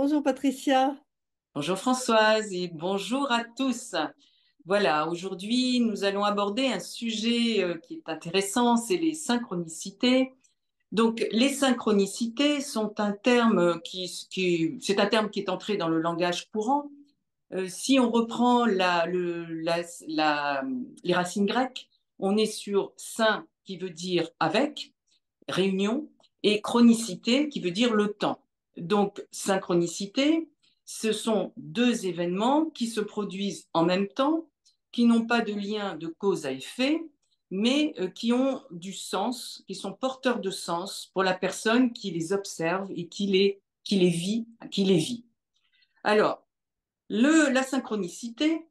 Bonjour Patricia. Bonjour Françoise et bonjour à tous. Voilà, aujourd'hui nous allons aborder un sujet qui est intéressant, c'est les synchronicités. Donc les synchronicités sont un terme c'est un terme qui est entré dans le langage courant. Si on reprend les racines grecques, on est sur syn qui veut dire avec, réunion, et chronicité qui veut dire le temps. Donc, synchronicité, ce sont deux événements qui se produisent en même temps, qui n'ont pas de lien de cause à effet, mais qui ont du sens, qui sont porteurs de sens pour la personne qui les observe et qui les vit. Alors, la synchronicité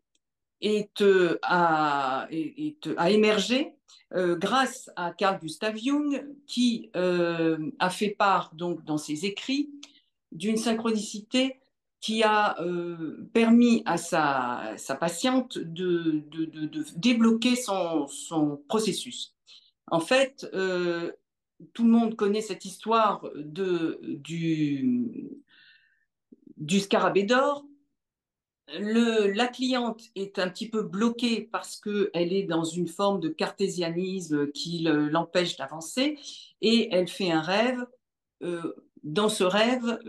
a émergé grâce à Carl Gustav Jung, qui a fait part donc dans ses écrits d'une synchronicité qui a permis à sa patiente de débloquer son processus. En fait, tout le monde connaît cette histoire du scarabée d'or. La cliente est un petit peu bloquée parce qu'elle est dans une forme de cartésianisme qui l'empêche d'avancer et elle fait un rêve. Dans ce rêve,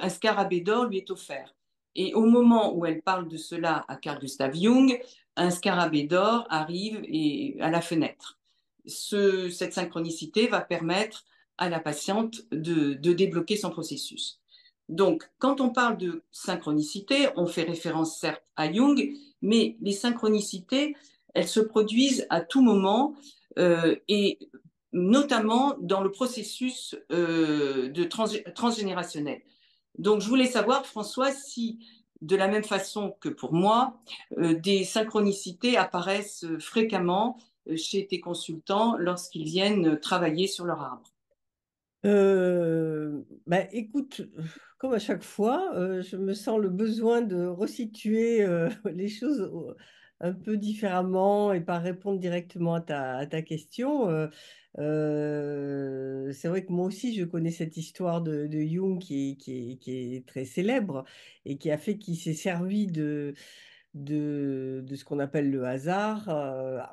un scarabée d'or lui est offert. Et au moment où elle parle de cela à Carl Gustav Jung, un scarabée d'or arrive à la fenêtre. Cette synchronicité va permettre à la patiente de débloquer son processus. Donc, quand on parle de synchronicité, on fait référence certes à Jung, mais les synchronicités, elles se produisent à tout moment et notamment dans le processus transgénérationnel. Donc, je voulais savoir, François, si de la même façon que pour moi, des synchronicités apparaissent fréquemment chez tes consultants lorsqu'ils viennent travailler sur leur arbre. Écoute, comme à chaque fois, je me sens le besoin de resituer les choses un peu différemment et pas répondre directement à ta question. C'est vrai que moi aussi, je connais cette histoire de Jung qui est très célèbre et qui a fait qu'il s'est servi de ce qu'on appelle le hasard,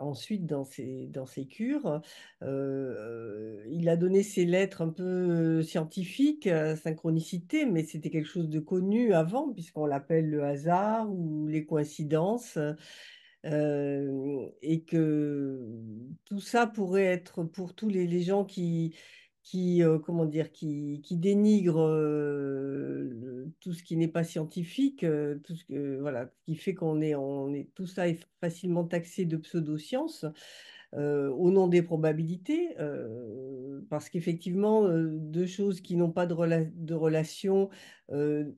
ensuite dans ses cures. Il a donné ses lettres un peu scientifiques, synchronicité, mais c'était quelque chose de connu avant, puisqu'on l'appelle le hasard ou les coïncidences. Et que tout ça pourrait être pour tous les gens comment dire, qui dénigrent tout ce qui n'est pas scientifique, tout ce que, voilà, qui fait tout ça est facilement taxé de pseudosciences au nom des probabilités, parce qu'effectivement, deux choses qui n'ont pas de relation, euh,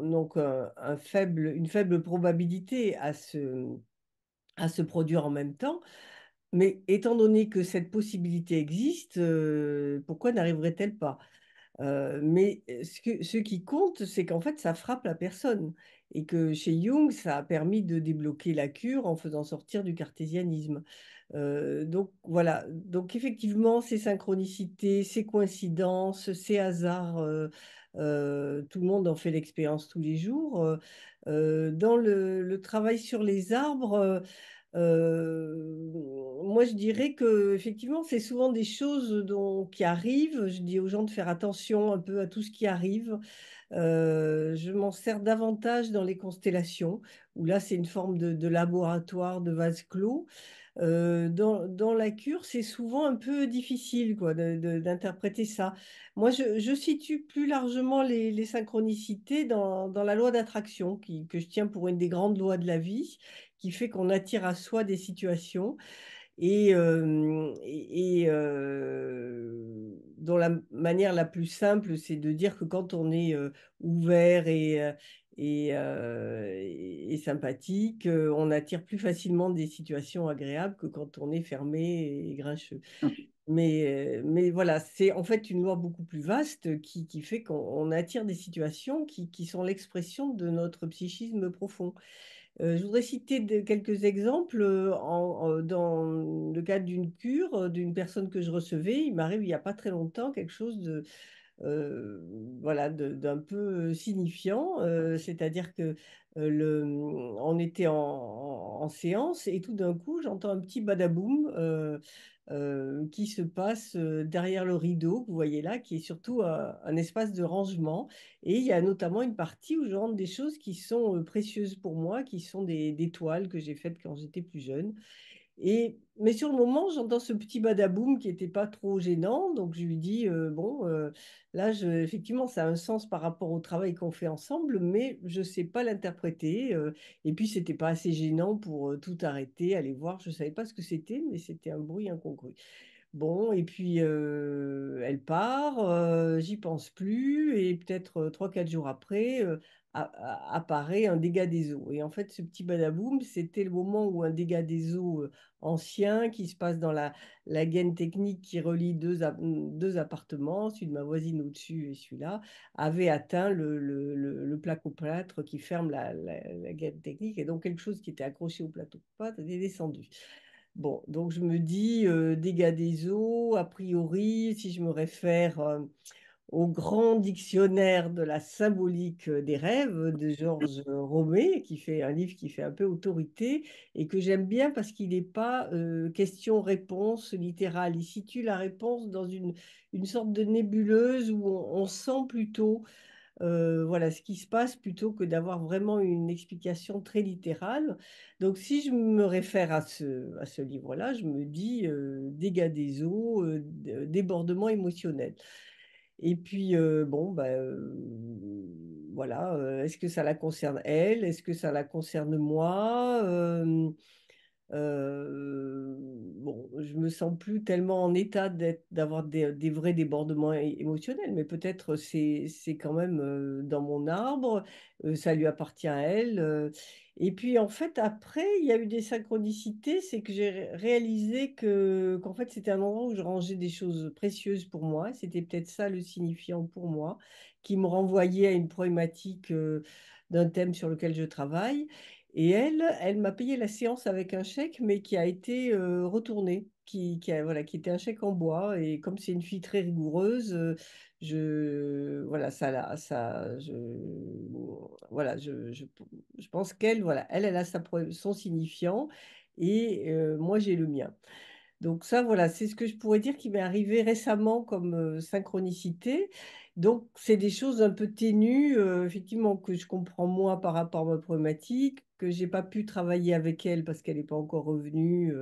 donc une faible probabilité à se produire en même temps. Mais étant donné que cette possibilité existe, pourquoi n'arriverait-elle pas? Ce qui compte, c'est qu'en fait, ça frappe la personne. Et que chez Jung, ça a permis de débloquer la cure en faisant sortir du cartésianisme. Donc voilà. Donc effectivement, ces synchronicités, ces coïncidences, ces hasards, tout le monde en fait l'expérience tous les jours. Dans le travail sur les arbres, moi, je dirais que effectivement, c'est souvent des choses qui arrivent. Je dis aux gens de faire attention un peu à tout ce qui arrive. Je m'en sers davantage dans les constellations, où là, c'est une forme de laboratoire, de vase clos. Dans la cure, c'est souvent un peu difficile quoi, d'interpréter ça. Moi, je situe plus largement les synchronicités dans la loi d'attraction, que je tiens pour une des grandes lois de la vie, qui fait qu'on attire à soi des situations dont la manière la plus simple, c'est de dire que quand on est ouvert et sympathique, on attire plus facilement des situations agréables que quand on est fermé et grincheux. Mais voilà, c'est en fait une loi beaucoup plus vaste qui fait qu'on attire des situations qui sont l'expression de notre psychisme profond. Je voudrais citer quelques exemples dans le cadre d'une cure d'une personne que je recevais. Il m'arrive il n'y a pas très longtemps quelque chose euh, voilà, d'un peu signifiant, c'est-à-dire que on était en séance et tout d'un coup, j'entends un petit badaboum qui se passe derrière le rideau, que vous voyez là, qui est surtout un espace de rangement. Et il y a notamment une partie où je rentre des choses qui sont précieuses pour moi, qui sont des toiles que j'ai faites quand j'étais plus jeune. Mais sur le moment, j'entends ce petit badaboum qui n'était pas trop gênant. Donc je lui dis, bon, là, effectivement, ça a un sens par rapport au travail qu'on fait ensemble, mais je ne sais pas l'interpréter. Et puis, c'était pas assez gênant pour tout arrêter, aller voir. Je ne savais pas ce que c'était, mais c'était un bruit incongru. Bon, et puis elle part, j'y pense plus, et peut-être 3, 4 jours après, apparaît un dégât des eaux. Et en fait, ce petit badaboum, c'était le moment où un dégât des eaux ancien qui se passe dans la gaine technique qui relie deux appartements, celui de ma voisine au-dessus et celui-là, avait atteint le placo-plâtre qui ferme la gaine technique, et donc quelque chose qui était accroché au plateau-plâtre est descendu. Bon, donc je me dis, dégâts des eaux, a priori, si je me réfère au grand dictionnaire de la symbolique des rêves de Georges Romé, qui fait un livre qui fait un peu autorité et que j'aime bien parce qu'il n'est pas question-réponse littérale. Il situe la réponse dans une sorte de nébuleuse où on sent plutôt voilà ce qui se passe plutôt que d'avoir vraiment une explication très littérale. Donc, si je me réfère à ce livre-là, je me dis dégâts des eaux, débordement émotionnel. Et puis, bon, bah, voilà, est-ce que ça la concerne elle? Est-ce que ça la concerne moi? Bon, je me sens plus tellement en état d'avoir des vrais débordements émotionnels, mais peut-être c'est quand même dans mon arbre, ça lui appartient à elle. Et puis en fait, après, il y a eu des synchronicités, c'est que j'ai réalisé qu'en fait, c'était un endroit où je rangeais des choses précieuses pour moi. C'était peut-être ça le signifiant pour moi, qui me renvoyait à une problématique d'un thème sur lequel je travaille. Et elle m'a payé la séance avec un chèque, mais qui a été retourné, voilà, qui était un chèque en bois. Et comme c'est une fille très rigoureuse, voilà, voilà, je pense qu'elle, voilà, elle a son signifiant et moi j'ai le mien. Donc ça, voilà, c'est ce que je pourrais dire qui m'est arrivé récemment comme synchronicité. Donc c'est des choses un peu ténues, effectivement, que je comprends moi par rapport à ma problématique, que j'ai pas pu travailler avec elle parce qu'elle n'est pas encore revenue.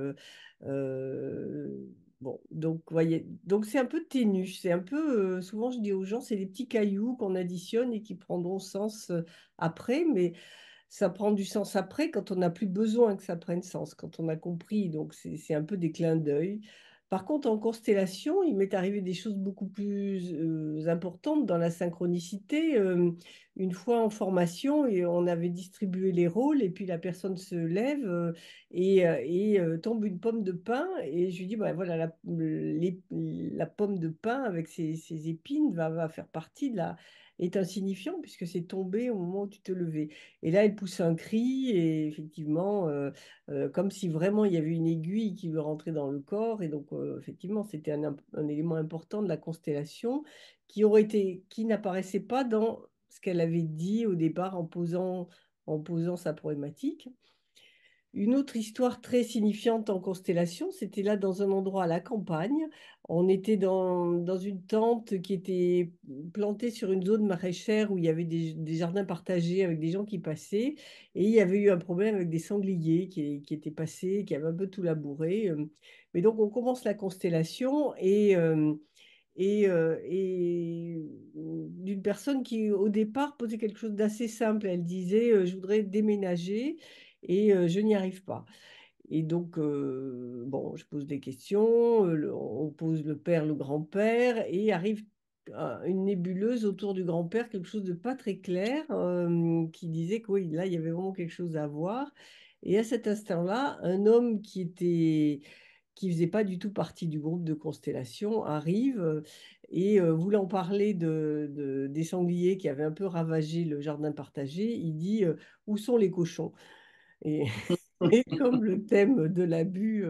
Euh, bon, donc voyez, donc c'est un peu ténu. C'est un peu, souvent je dis aux gens, c'est des petits cailloux qu'on additionne et qui prendront sens après, mais ça prend du sens après quand on n'a plus besoin que ça prenne sens, quand on a compris. Donc, c'est un peu des clins d'œil. Par contre, en constellation, il m'est arrivé des choses beaucoup plus importantes dans la synchronicité. Une fois en formation, et on avait distribué les rôles, et puis la personne se lève tombe une pomme de pin. Et je lui dis, bah, voilà, la pomme de pin avec ses épines va faire partie est insignifiant puisque c'est tombé au moment où tu te levais. Et là, elle pousse un cri et effectivement, comme si vraiment il y avait une aiguille qui lui rentrait dans le corps. Et donc, effectivement, c'était un élément important de la constellation qui n'apparaissait pas dans ce qu'elle avait dit au départ en posant sa problématique. Une autre histoire très signifiante en constellation, c'était là dans un endroit à la campagne. On était dans une tente qui était plantée sur une zone maraîchère où il y avait des jardins partagés avec des gens qui passaient. Et il y avait eu un problème avec des sangliers qui étaient passés, qui avaient un peu tout labouré. Mais donc on commence la constellation et d'une personne qui, au départ, posait quelque chose d'assez simple. Elle disait, je voudrais déménager et je n'y arrive pas. Et donc, bon, je pose des questions, on pose le père, le grand-père, et arrive une nébuleuse autour du grand-père, quelque chose de pas très clair, qui disait que oui, là, il y avait vraiment quelque chose à voir. Et à cet instant-là, un homme qui faisait pas du tout partie du groupe de constellation arrive et voulant parler des sangliers qui avaient un peu ravagé le jardin partagé, il dit où sont les cochons? Et, et comme le thème de l'abus,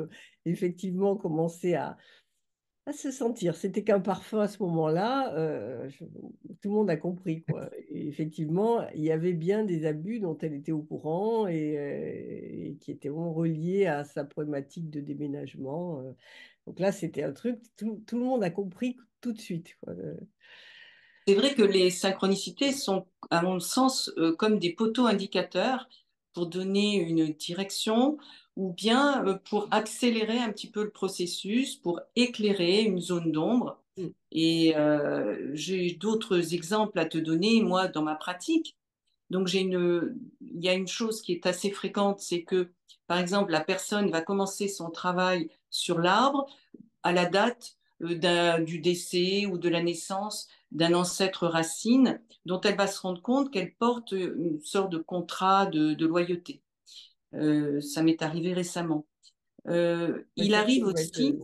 effectivement, commençait à se sentir. C'était qu'un parfum à ce moment-là. Tout le monde a compris, quoi. Et effectivement, il y avait bien des abus dont elle était au courant et qui étaient vraiment reliés à sa problématique de déménagement. Donc là, c'était un truc, tout le monde a compris tout de suite, quoi. C'est vrai que les synchronicités sont, à mon sens, comme des poteaux indicateurs pour donner une direction ou bien pour accélérer un petit peu le processus, pour éclairer une zone d'ombre. Mm, Et j'ai d'autres exemples à te donner, moi, dans ma pratique. Donc, il y a une chose qui est assez fréquente, c'est que, par exemple, la personne va commencer son travail sur l'arbre à la date du décès ou de la naissance d'un ancêtre racine dont elle va se rendre compte qu'elle porte une sorte de contrat de loyauté. Ça m'est arrivé récemment. ouais, Il arrive ouais, aussi,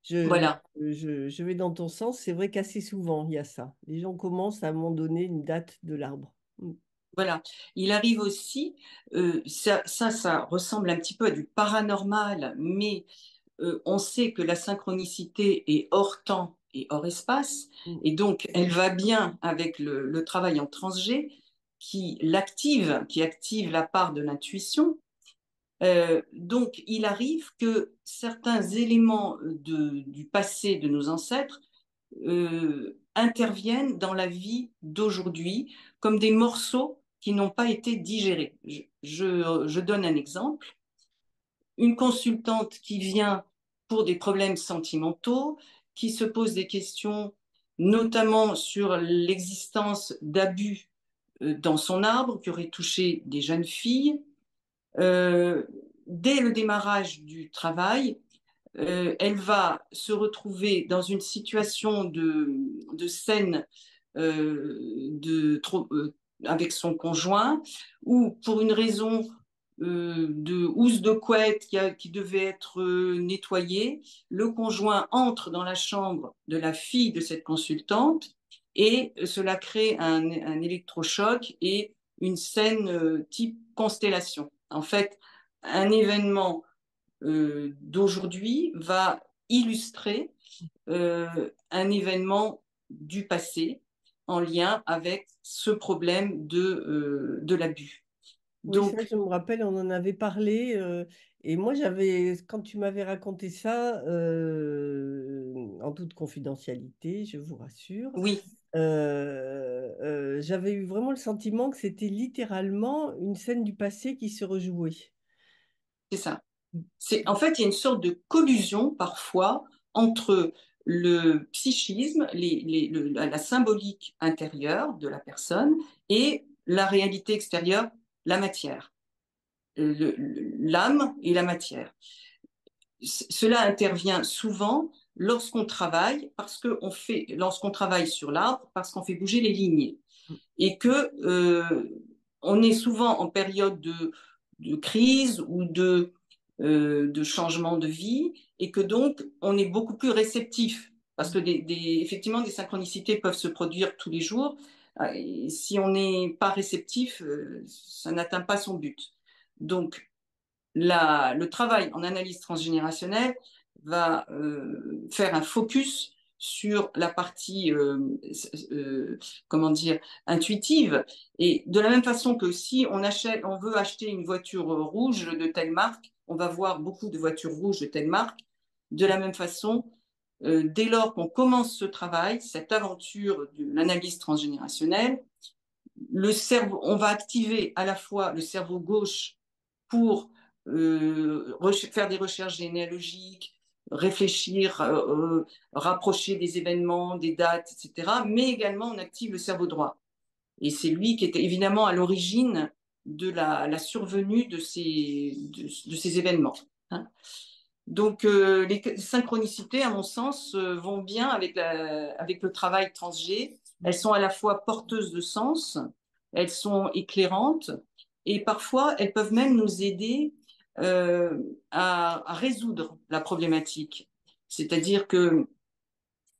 je, voilà, je vais dans ton sens. C'est vrai qu'assez souvent, il y a ça. Les gens commencent à un moment donné une date de l'arbre. Mm, voilà, il arrive aussi, ça ressemble un petit peu à du paranormal, mais on sait que la synchronicité est hors temps et hors espace, mm. et donc elle va bien avec le travail en transg qui active la part de l'intuition. Donc il arrive que certains éléments du passé de nos ancêtres interviennent dans la vie d'aujourd'hui comme des morceaux qui n'ont pas été digérés. Je donne un exemple, une consultante qui vient pour des problèmes sentimentaux, qui se pose des questions notamment sur l'existence d'abus dans son arbre qui aurait touché des jeunes filles. Euh, Dès le démarrage du travail, elle va se retrouver dans une situation de scène avec son conjoint, ou pour une raison de housse de couette qui devait être nettoyée, le conjoint entre dans la chambre de la fille de cette consultante et cela crée un électrochoc et une scène type constellation. En fait, un événement d'aujourd'hui va illustrer un événement du passé en lien avec ce problème de l'abus. Oui, ça, Donc, je me rappelle, on en avait parlé. Et moi, quand tu m'avais raconté ça, en toute confidentialité, je vous rassure, oui, j'avais eu vraiment le sentiment que c'était littéralement une scène du passé qui se rejouait. c'est ça. En fait, il y a une sorte de collusion parfois entre le psychisme, la symbolique intérieure de la personne et la réalité extérieure, la matière, l'âme et la matière. Cela intervient souvent lorsqu'on travaille, lorsqu'on travaille sur l'arbre, parce qu'on fait bouger les lignes et que on est souvent en période de crise ou de changement de vie et que donc on est beaucoup plus réceptif parce que effectivement des synchronicités peuvent se produire tous les jours. Et si on n'est pas réceptif, ça n'atteint pas son but. Donc le travail en analyse transgénérationnelle va faire un focus sur la partie, comment dire, intuitive. Et de la même façon que si on veut acheter une voiture rouge de telle marque, on va voir beaucoup de voitures rouges de telle marque. De la même façon, dès lors qu'on commence ce travail, cette aventure de l'analyse transgénérationnelle, le cerveau, on va activer à la fois le cerveau gauche pour faire des recherches généalogiques, réfléchir, rapprocher des événements, des dates, etc. Mais également, on active le cerveau droit. Et c'est lui qui était évidemment à l'origine de la survenue de ces événements. Hein. Donc, les synchronicités, à mon sens, vont bien avec le travail transg. Elles sont à la fois porteuses de sens, elles sont éclairantes, et parfois, elles peuvent même nous aider à résoudre la problématique. C'est-à-dire que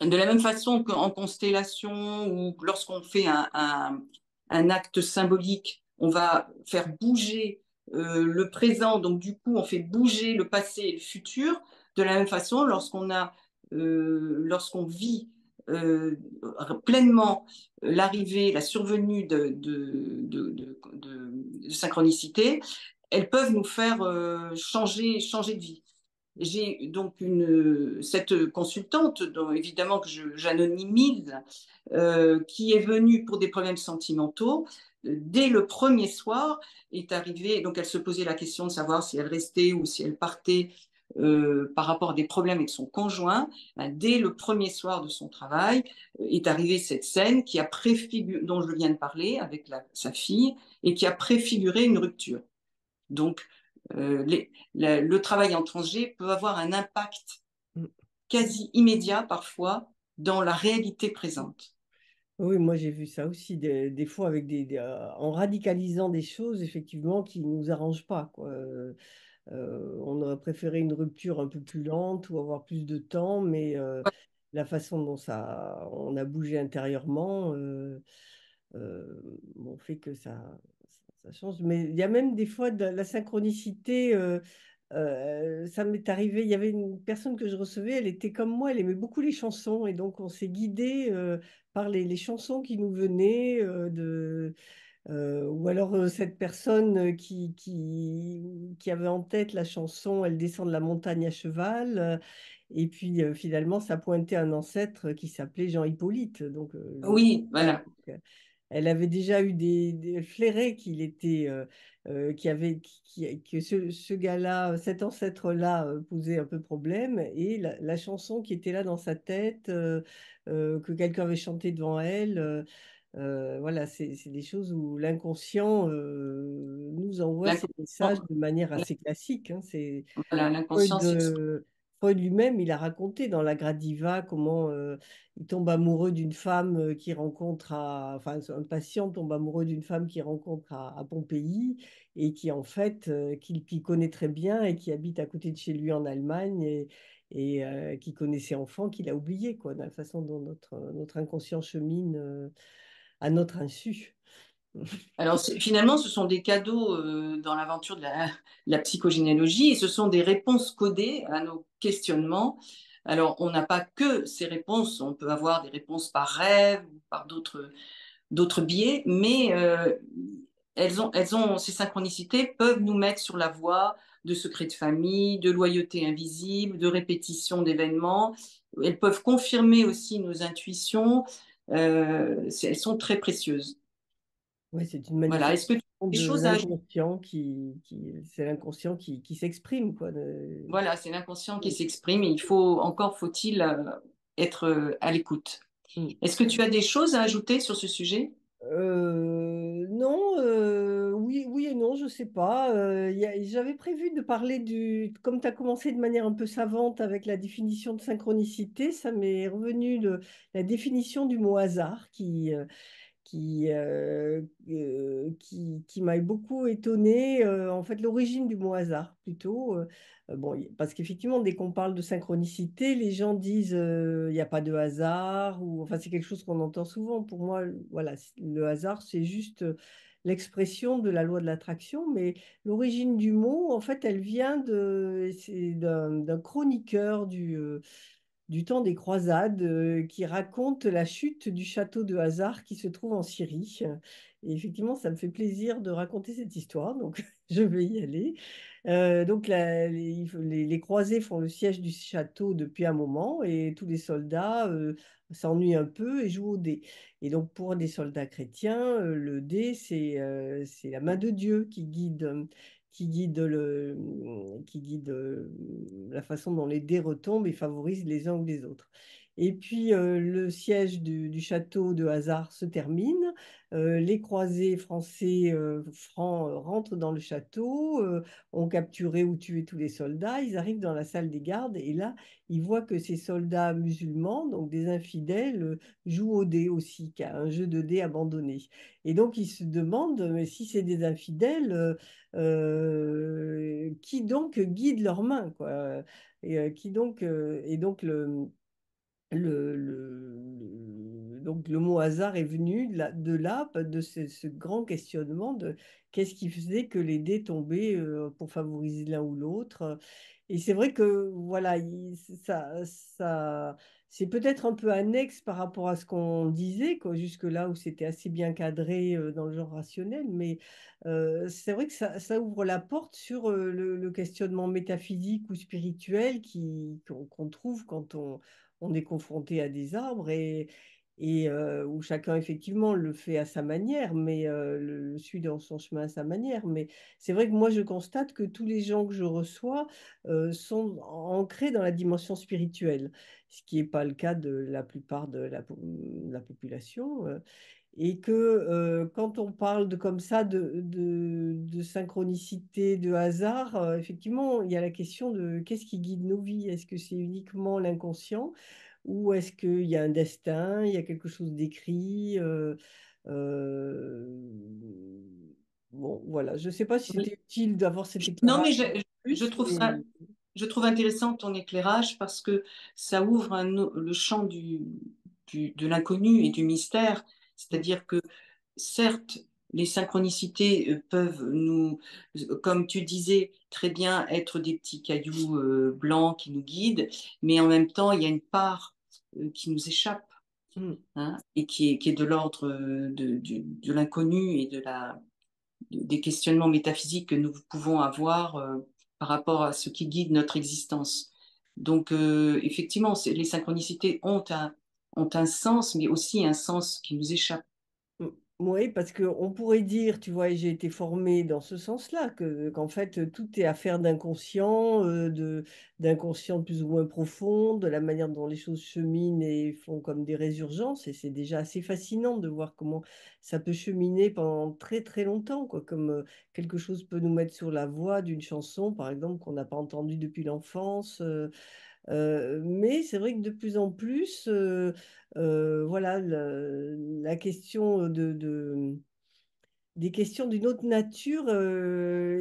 de la même façon qu'en constellation ou lorsqu'on fait un acte symbolique, on va faire bouger le présent, donc du coup on fait bouger le passé et le futur. De la même façon, lorsqu'on a lorsqu'on vit pleinement l'arrivée, la survenue de synchronicité, elles peuvent nous faire changer de vie. J'ai donc cette consultante, dont évidemment que j'anonymise, qui est venue pour des problèmes sentimentaux. Dès le premier soir, est arrivée, donc elle se posait la question de savoir si elle restait ou si elle partait par rapport à des problèmes avec son conjoint. Dès le premier soir de son travail, est arrivée cette scène qui a dont je viens de parler avec sa fille, et qui a préfiguré une rupture. Donc, le travail en transgé peut avoir un impact quasi immédiat parfois dans la réalité présente. Oui, moi j'ai vu ça aussi, des fois avec en radicalisant des choses effectivement qui ne nous arrangent pas, quoi. On aurait préféré une rupture un peu plus lente ou avoir plus de temps, mais la façon dont on a bougé intérieurement bon, fait que ça change. Mais il y a même des fois de la synchronicité. Ça m'est arrivé, il y avait une personne que je recevais, elle était comme moi, elle aimait beaucoup les chansons et donc on s'est guidé par les chansons qui nous venaient ou alors cette personne qui avait en tête la chanson Elle descend de la montagne à cheval. Et puis finalement, ça pointait un ancêtre qui s'appelait Jean Hippolyte. Donc, Oui, voilà. elle avait déjà eu des flairés qu'il était, que ce gars-là, cet ancêtre-là, posait un peu problème. Et la chanson qui était là dans sa tête, que quelqu'un avait chanté devant elle. Voilà, c'est des choses où l'inconscient nous envoie ces messages L'inconscient, de manière assez classique, hein. C'est voilà, Freud, l'inconscient s'exprime. Freud lui-même, il a raconté dans la Gradiva comment il tombe amoureux d'une femme qu'il rencontre enfin, un patient tombe amoureux d'une femme qu'il rencontre à Pompéi et qui en fait, qu'il connaît très bien et qui habite à côté de chez lui en Allemagne et qui connaissait enfant, qu'il a oublié, quoi, de la façon dont notre inconscient chemine à notre insu. Alors finalement, ce sont des cadeaux dans l'aventure de la psychogénéalogie, et ce sont des réponses codées à nos questionnements. Alors on n'a pas que ces réponses, on peut avoir des réponses par rêve ou par d'autres biais, mais ces synchronicités peuvent nous mettre sur la voie de secrets de famille, de loyauté invisible, de répétition d'événements. Elles peuvent confirmer aussi nos intuitions. Elles sont très précieuses. Ouais, c'est une Voilà. Est-ce que tu manifestation as des de choses à ajouter? l'inconscient c'est l'inconscient qui s'exprime, quoi. Voilà, c'est l'inconscient qui s'exprime, et faut-il être à l'écoute. Mm. Est-ce que tu as des choses à ajouter sur ce sujet? Non, oui, oui et non, je sais pas. J'avais prévu de parler comme tu as commencé de manière un peu savante avec la définition de synchronicité, ça m'est revenu de la définition du mot hasard qui m'a beaucoup étonnée. En fait, l'origine du mot hasard, plutôt. Bon, parce qu'effectivement, dès qu'on parle de synchronicité, les gens disent il n'y a pas de hasard, ou enfin, c'est quelque chose qu'on entend souvent. Pour moi, voilà, le hasard, c'est juste l'expression de la loi de l'attraction, mais l'origine du mot, en fait, elle vient d'un chroniqueur du temps des croisades qui raconte la chute du château de Hasard qui se trouve en Syrie. Et effectivement, ça me fait plaisir de raconter cette histoire, donc je vais y aller. Donc les croisés font le siège du château depuis un moment et tous les soldats s'ennuient un peu et jouent au dé. Et donc pour des soldats chrétiens, le dé, c'est la main de Dieu qui guide la façon dont les dés retombent et favorise les uns ou les autres. Et puis le siège du château de Hasard se termine. Les croisés français francs rentrent dans le château, ont capturé ou tué tous les soldats. Ils arrivent dans la salle des gardes et là, ils voient que ces soldats musulmans, donc des infidèles, jouent au dé aussi, qu'à un jeu de dés abandonné. Et donc, ils se demandent, mais si c'est des infidèles, qui donc guide leurs mains, quoi. Et donc donc le mot hasard est venu de ce grand questionnement de qu'est-ce qui faisait que les dés tombaient pour favoriser l'un ou l'autre. Et c'est vrai que voilà, c'est peut-être un peu annexe par rapport à ce qu'on disait, quoi, jusque-là où c'était assez bien cadré dans le genre rationnel, mais c'est vrai que ça ouvre la porte sur le questionnement métaphysique ou spirituel qu'on trouve quand on est confronté à des arbres et où chacun effectivement le fait à sa manière, mais le suit dans son chemin à sa manière. Mais c'est vrai que moi je constate que tous les gens que je reçois sont ancrés dans la dimension spirituelle, ce qui n'est pas le cas de la plupart de la population. Et que quand on parle comme ça de synchronicité, de hasard, effectivement, il y a la question de qu'est-ce qui guide nos vies? Est-ce que c'est uniquement l'inconscient ou est-ce qu'il y a un destin, il y a quelque chose d'écrit euh, bon, voilà. Je ne sais pas si Oui. c'était utile d'avoir cet Non, mais éclairage en je plus, trouve ça, mais je trouve intéressant ton éclairage parce que ça ouvre le champ de l'inconnu et du mystère. C'est-à-dire que certes, les synchronicités peuvent comme tu disais, très bien être des petits cailloux blancs qui nous guident, mais en même temps, il y a une part qui nous échappe, hmm. hein, et qui est de l'ordre de l'inconnu et des questionnements métaphysiques que nous pouvons avoir par rapport à ce qui guide notre existence. Donc, effectivement, les synchronicités ont un sens, mais aussi un sens qui nous échappe. Oui, parce qu'on pourrait dire, tu vois, et j'ai été formée dans ce sens-là, qu'en fait, tout est affaire d'inconscient, d'inconscient plus ou moins profond, de la manière dont les choses cheminent et font comme des résurgences. Et c'est déjà assez fascinant de voir comment ça peut cheminer pendant très très longtemps, quoi, comme quelque chose peut nous mettre sur la voie d'une chanson, par exemple, qu'on n'a pas entendue depuis l'enfance. Mais c'est vrai que de plus en plus, voilà, la question des questions d'une autre nature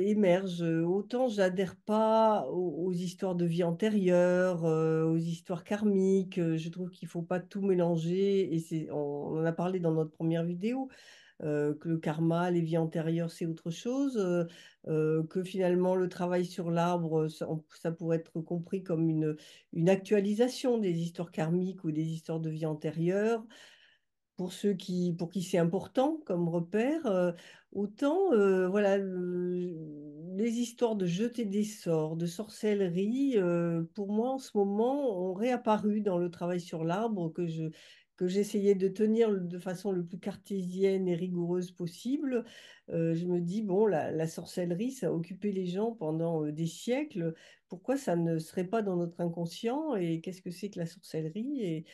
émergent. Autant j'adhère pas aux histoires de vie antérieure, aux histoires karmiques. Je trouve qu'il faut pas tout mélanger. Et on en a parlé dans notre première vidéo que le karma, les vies antérieures, c'est autre chose, que finalement le travail sur l'arbre, ça pourrait être compris comme une actualisation des histoires karmiques ou des histoires de vie antérieure pour qui c'est important comme repère, autant voilà, les histoires de jeter des sorts, de sorcellerie, pour moi en ce moment ont réapparu dans le travail sur l'arbre que j'essayais de tenir de façon le plus cartésienne et rigoureuse possible. Je me dis, bon, la sorcellerie, ça a occupé les gens pendant des siècles. Pourquoi ça ne serait pas dans notre inconscient? Et qu'est-ce que c'est que la sorcellerie?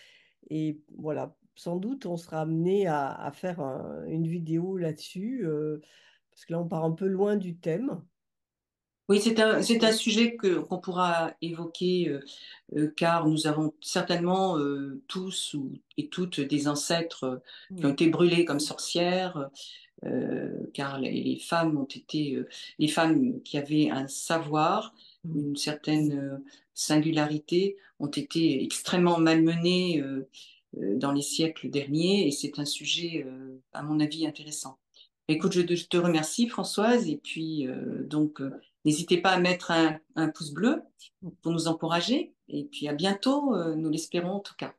Et voilà, sans doute, on sera amené à faire une vidéo là-dessus, parce que là, on part un peu loin du thème. Oui, c'est un sujet qu'on pourra évoquer car nous avons certainement tous et toutes des ancêtres qui ont Mm. été brûlés comme sorcières, car les femmes ont été, les femmes qui avaient un savoir, Mm. une certaine singularité, ont été extrêmement malmenées dans les siècles derniers, et c'est un sujet, à mon avis, intéressant. Écoute, je te remercie, Françoise, et puis n'hésitez pas à mettre un pouce bleu Mm. pour nous encourager, et puis à bientôt, nous l'espérons en tout cas.